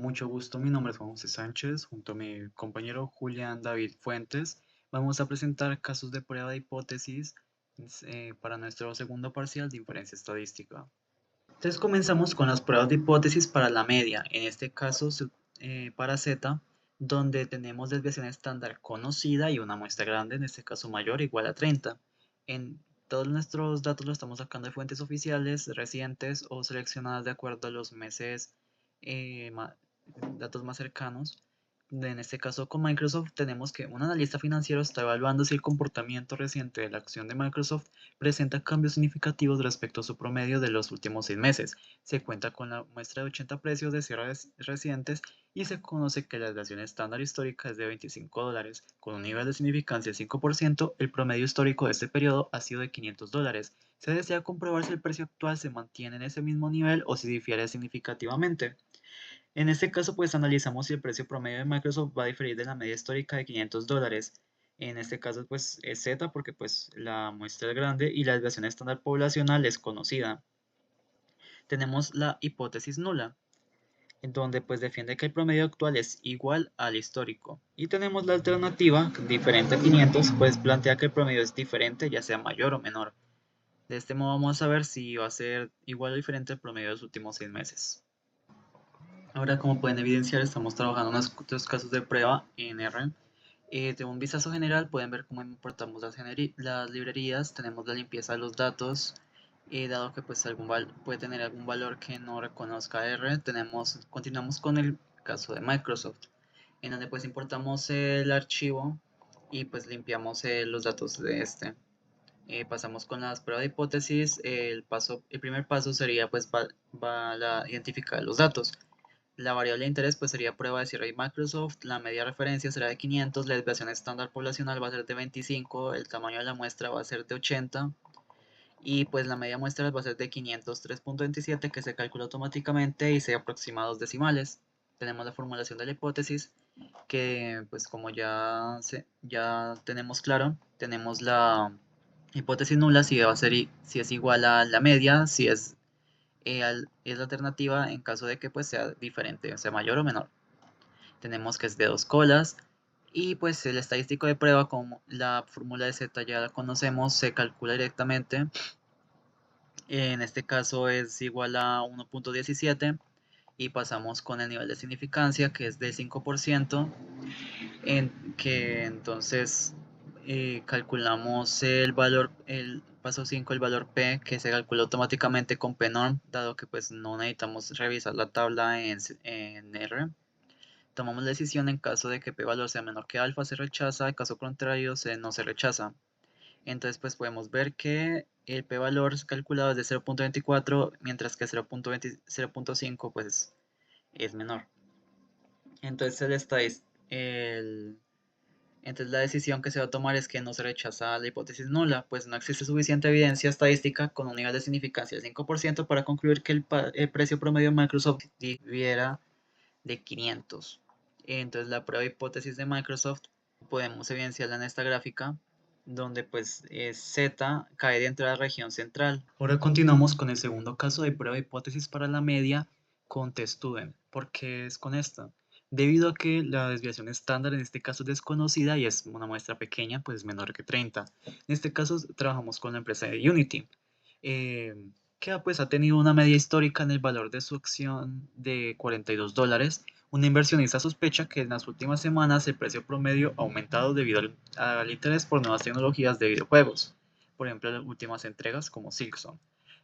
Mucho gusto, mi nombre es Juan José Sánchez, junto a mi compañero Julián David Fuentes. Vamos a presentar casos de prueba de hipótesis para nuestro segundo parcial de inferencia estadística. Entonces comenzamos con las pruebas de hipótesis para la media, en este caso para Z, donde tenemos desviación estándar conocida y una muestra grande, en este caso mayor o igual a 30. En todos nuestros datos los estamos sacando de fuentes oficiales, recientes o seleccionadas de acuerdo a los meses, eh, datos más cercanos. En este caso con Microsoft tenemos que un analista financiero está evaluando si el comportamiento reciente de la acción de Microsoft presenta cambios significativos respecto a su promedio de los últimos 6 meses. Se cuenta con la muestra de 80 precios de cierres recientes y se conoce que la desviación estándar histórica es de $25. Con un nivel de significancia de 5%, el promedio histórico de este periodo ha sido de $500. Se desea comprobar si el precio actual se mantiene en ese mismo nivel o si difiere significativamente. En este caso, pues analizamos si el precio promedio de Microsoft va a diferir de la media histórica de $500. En este caso, pues es Z porque pues la muestra es grande y la desviación estándar poblacional es conocida. Tenemos la hipótesis nula, en donde pues defiende que el promedio actual es igual al histórico. Y tenemos la alternativa, diferente a 500, pues plantea que el promedio es diferente, ya sea mayor o menor. De este modo vamos a ver si va a ser igual o diferente al promedio de los últimos 6 meses. Ahora, como pueden evidenciar, estamos trabajando en unos dos casos de prueba en R. De un vistazo general pueden ver cómo importamos las librerías, tenemos la limpieza de los datos, dado que pues puede tener algún valor que no reconozca R, continuamos con el caso de Microsoft, en donde pues importamos el archivo y pues limpiamos los datos de este. Pasamos con las pruebas de hipótesis, el primer paso sería pues identificar los datos. La variable de interés pues sería prueba de cierre de Microsoft, la media referencia será de 500, la desviación estándar poblacional va a ser de 25, el tamaño de la muestra va a ser de 80 y pues la media muestra va a ser de 503.27 que se calcula automáticamente y se aproxima a dos decimales. Tenemos la formulación de la hipótesis que pues como ya tenemos claro, tenemos la hipótesis nula si es igual a la media, si es la alternativa en caso de que pues sea diferente, o sea mayor o menor. Tenemos que es de dos colas y pues el estadístico de prueba, como la fórmula de Z ya la conocemos, se calcula directamente. En este caso es igual a 1.17 y pasamos con el nivel de significancia que es de 5%, en que entonces calculamos el paso 5, el valor P, que se calcula automáticamente con pnorm, dado que pues no necesitamos revisar la tabla en R. Tomamos la decisión en caso de que P valor sea menor que alfa, se rechaza, en caso contrario no se rechaza. Entonces pues podemos ver que el P valor calculado es de 0.24, mientras que 0.5 pues es menor. Entonces el, entonces la decisión que se va a tomar es que no se rechaza la hipótesis nula, pues no existe suficiente evidencia estadística con un nivel de significancia del 5% para concluir que el precio promedio de Microsoft difiera de 500. Entonces la prueba de hipótesis de Microsoft podemos evidenciarla en esta gráfica, donde pues Z cae dentro de la región central. Ahora continuamos con el segundo caso de prueba de hipótesis para la media con TestStudent. ¿Por qué es con esta? Debido a que la desviación estándar en este caso es desconocida y es una muestra pequeña, pues menor que 30. En este caso trabajamos con la empresa de Unity, que pues ha tenido una media histórica en el valor de su acción de $42. Una inversionista sospecha que en las últimas semanas el precio promedio ha aumentado debido al interés por nuevas tecnologías de videojuegos, por ejemplo las últimas entregas como Silksong.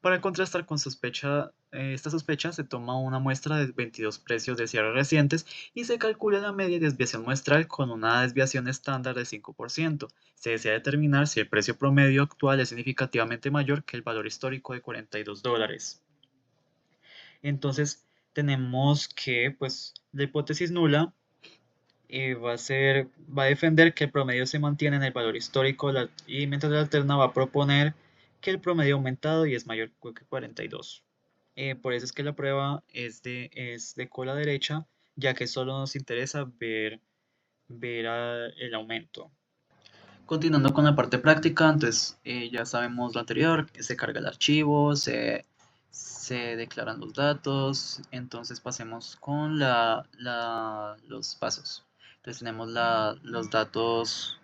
Para contrastar con esta sospecha, se toma una muestra de 22 precios de cierre recientes y se calcula la media desviación muestral con una desviación estándar de 5%. Se desea determinar si el precio promedio actual es significativamente mayor que el valor histórico de $42. Entonces, tenemos que, pues, la hipótesis nula va a defender que el promedio se mantiene en el valor histórico y mientras la alterna va a proponer que el promedio ha aumentado y es mayor que 42. Por eso es que la prueba es de cola derecha, ya que solo nos interesa ver el aumento. Continuando con la parte práctica, entonces ya sabemos lo anterior, que se carga el archivo, se se declaran los datos. Entonces pasemos con los pasos. Entonces tenemos los datos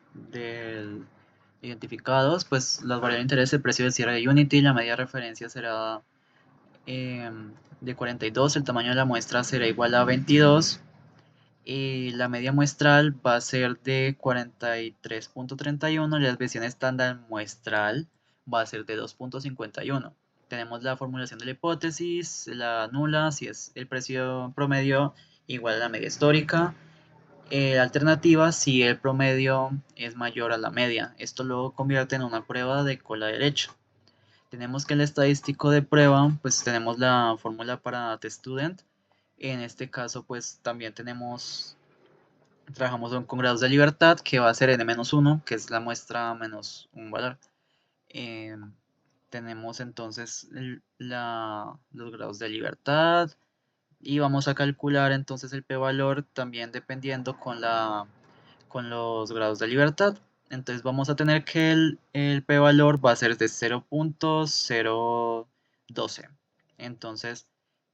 identificados, pues las variables de interés, el precio de cierre de Unity, la media de referencia será de 42, el tamaño de la muestra será igual a 22 y la media muestral va a ser de 43.31 y la desviación estándar muestral va a ser de 2.51. Tenemos la formulación de la hipótesis, la nula, si es el precio promedio igual a la media histórica. Alternativa, si el promedio es mayor a la media. Esto lo convierte en una prueba de cola derecha. Tenemos que el estadístico de prueba, pues tenemos la fórmula para teststudent. En este caso, pues también trabajamos con grados de libertad, que va a ser n-1, que es la muestra menos un valor. Tenemos entonces los grados de libertad y vamos a calcular entonces el p-valor también dependiendo con los grados de libertad. Entonces vamos a tener que el p-valor va a ser de 0.012. Entonces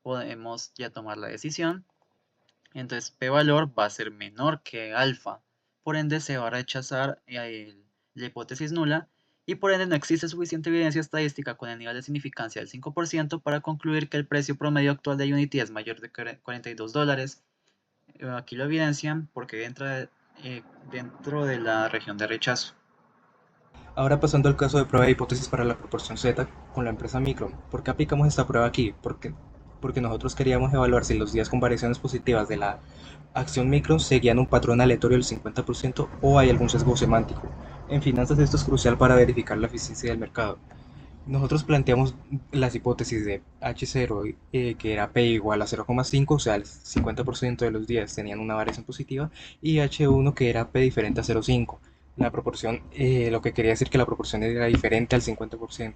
podemos ya tomar la decisión. Entonces p-valor va a ser menor que alfa. Por ende se va a rechazar la hipótesis nula y por ende no existe suficiente evidencia estadística con el nivel de significancia del 5% para concluir que el precio promedio actual de Unity es mayor de $42. Aquí lo evidencian porque entra dentro de la región de rechazo. Ahora pasando al caso de prueba de hipótesis para la proporción Z con la empresa Micron. ¿Por qué aplicamos esta prueba aquí? Porque nosotros queríamos evaluar si los días con variaciones positivas de la acción Micron seguían un patrón aleatorio del 50% o hay algún sesgo semántico. En finanzas esto es crucial para verificar la eficiencia del mercado. Nosotros planteamos las hipótesis de H0, que era P igual a 0,5, o sea, el 50% de los días tenían una variación positiva, y H1, que era P diferente a 0,5. La proporción, lo que quería decir que la proporción era diferente al 50%.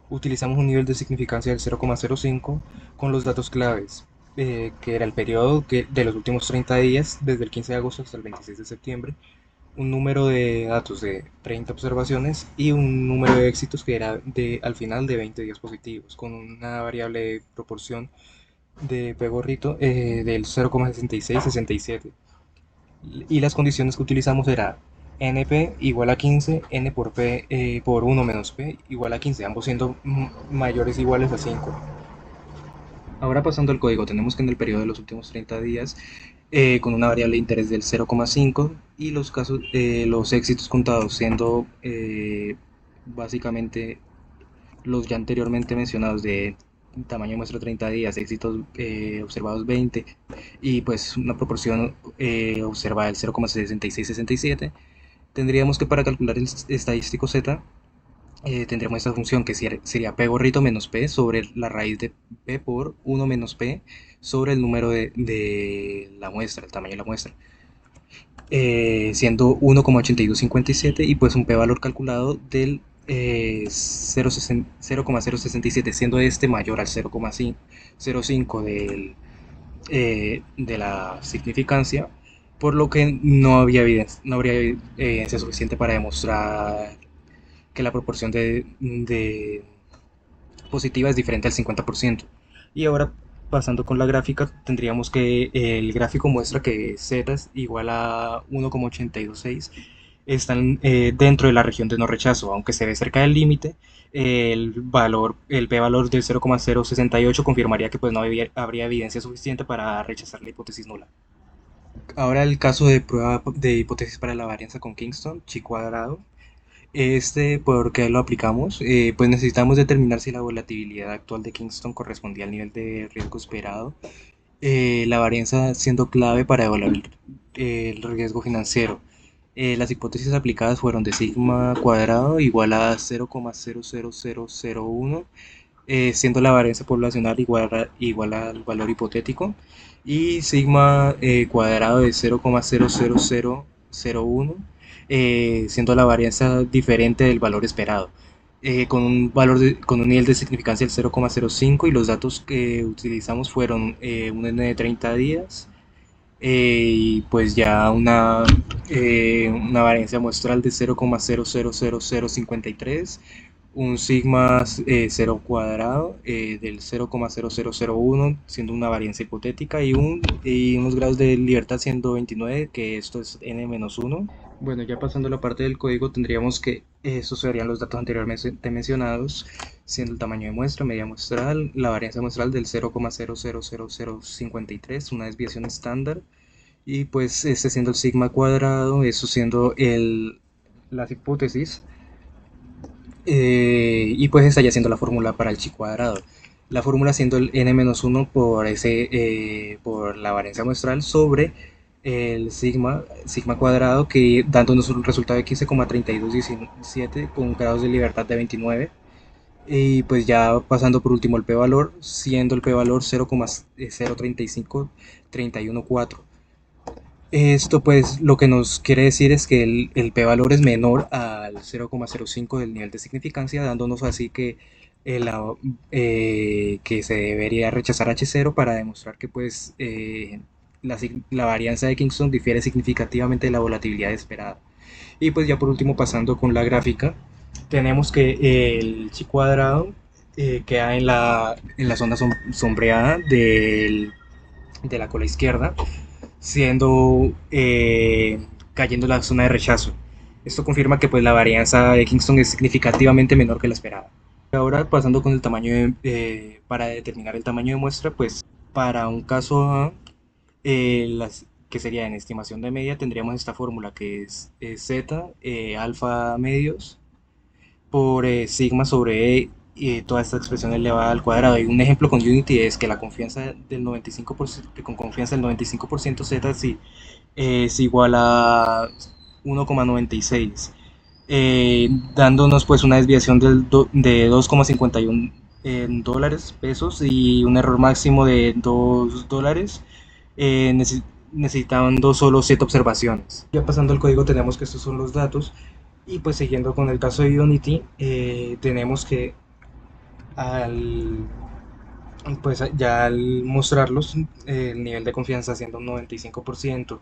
Utilizamos un nivel de significancia del 0,05 con los datos claves, que era el periodo de los últimos 30 días, desde el 15 de agosto hasta el 26 de septiembre, un número de datos de 30 observaciones y un número de éxitos que era al final de 20 días positivos, con una variable de proporción de P gorrito del 0,6667. Y las condiciones que utilizamos era NP igual a 15, N por P por 1 menos P igual a 15, ambos siendo mayores o iguales a 5. Ahora pasando al código, tenemos que en el periodo de los últimos 30 días, con una variable de interés del 0,5 y los éxitos contados siendo básicamente los ya anteriormente mencionados de tamaño de muestra 30 días, éxitos observados 20 y pues una proporción observada del 0,6667. Tendríamos que para calcular el estadístico Z tendremos esta función que sería P gorrito menos P sobre la raíz de P por 1 menos P sobre el número de la muestra, el tamaño de la muestra, siendo 1,8257 y pues un P valor calculado del 0,067, siendo este mayor al 0,05 de la significancia, por lo que no habría evidencia suficiente para demostrar que la proporción de positiva es diferente al 50%. Y ahora, pasando con la gráfica, tendríamos que el gráfico muestra que Z es igual a 1,826. Están dentro de la región de no rechazo, aunque se ve cerca del límite. El p-valor del 0,068 confirmaría que pues no habría evidencia suficiente para rechazar la hipótesis nula. Ahora el caso de prueba de hipótesis para la varianza con Kingston, chi cuadrado. ¿Por qué lo aplicamos? Pues necesitamos determinar si la volatilidad actual de Kingston correspondía al nivel de riesgo esperado. La varianza siendo clave para evaluar el riesgo financiero. Las hipótesis aplicadas fueron de sigma cuadrado igual a 0,00001, siendo la varianza poblacional igual al valor hipotético, y sigma cuadrado de 0,00001, siendo la varianza diferente del valor esperado, con un nivel de significancia del 0,05 y los datos que utilizamos fueron un n de 30 días y pues ya una variancia muestral de 0,00053, un sigma 0 cuadrado del 0,0001 siendo una varianza hipotética y unos grados de libertad siendo 29, que esto es n-1. Bueno, ya pasando a la parte del código, tendríamos que estos serían los datos anteriormente mencionados, siendo el tamaño de muestra, media muestral, la varianza muestral del 0,000053, una desviación estándar, y pues este siendo el sigma cuadrado, eso siendo las hipótesis, y pues estaría siendo la fórmula para el chi cuadrado. La fórmula siendo el n-1 por la varianza muestral sobre el sigma cuadrado, que dándonos un resultado de 15,3217 con grados de libertad de 29. Y pues ya pasando por último el p-valor, siendo el p-valor 0,035314. Esto pues lo que nos quiere decir es que el p-valor es menor al 0,05 del nivel de significancia, dándonos así que, que se debería rechazar H0 para demostrar que pues la varianza de Kingston difiere significativamente de la volatilidad esperada. Y pues ya por último pasando con la gráfica, tenemos que el chi cuadrado queda en la zona sombreada de la cola izquierda, siendo cayendo la zona de rechazo. Esto confirma que pues la varianza de Kingston es significativamente menor que la esperada. Ahora pasando con el tamaño para determinar el tamaño de muestra, pues para un caso A, que sería en estimación de media, tendríamos esta fórmula que es z alfa medios por sigma sobre E, y toda esta expresión elevada al cuadrado. Y un ejemplo con Unity es que la confianza del 95%, que con confianza del 95% z sí, es igual a 1,96, dándonos pues una desviación de 2,51 en dólares, pesos, y un error máximo de $2, eh, necesitando solo 7 observaciones. Ya pasando al código tenemos que estos son los datos, y pues siguiendo con el caso de Unity, tenemos que al, pues ya al mostrarlos, el nivel de confianza siendo un 95%,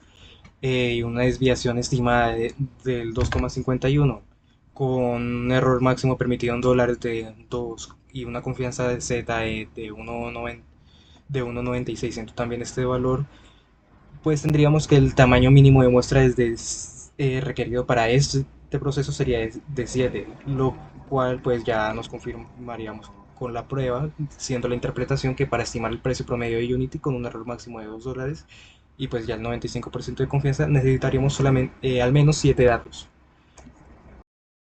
y una desviación estimada del 2,51 con un error máximo permitido en dólares de 2 y una confianza de Z de 1,96, siendo también este valor, pues tendríamos que el tamaño mínimo de muestra requerido para este proceso sería de 7, lo cual pues ya nos confirmaríamos con la prueba, siendo la interpretación que para estimar el precio promedio de Unity con un error máximo de $2 y pues ya el 95% de confianza necesitaríamos solamente al menos 7 datos.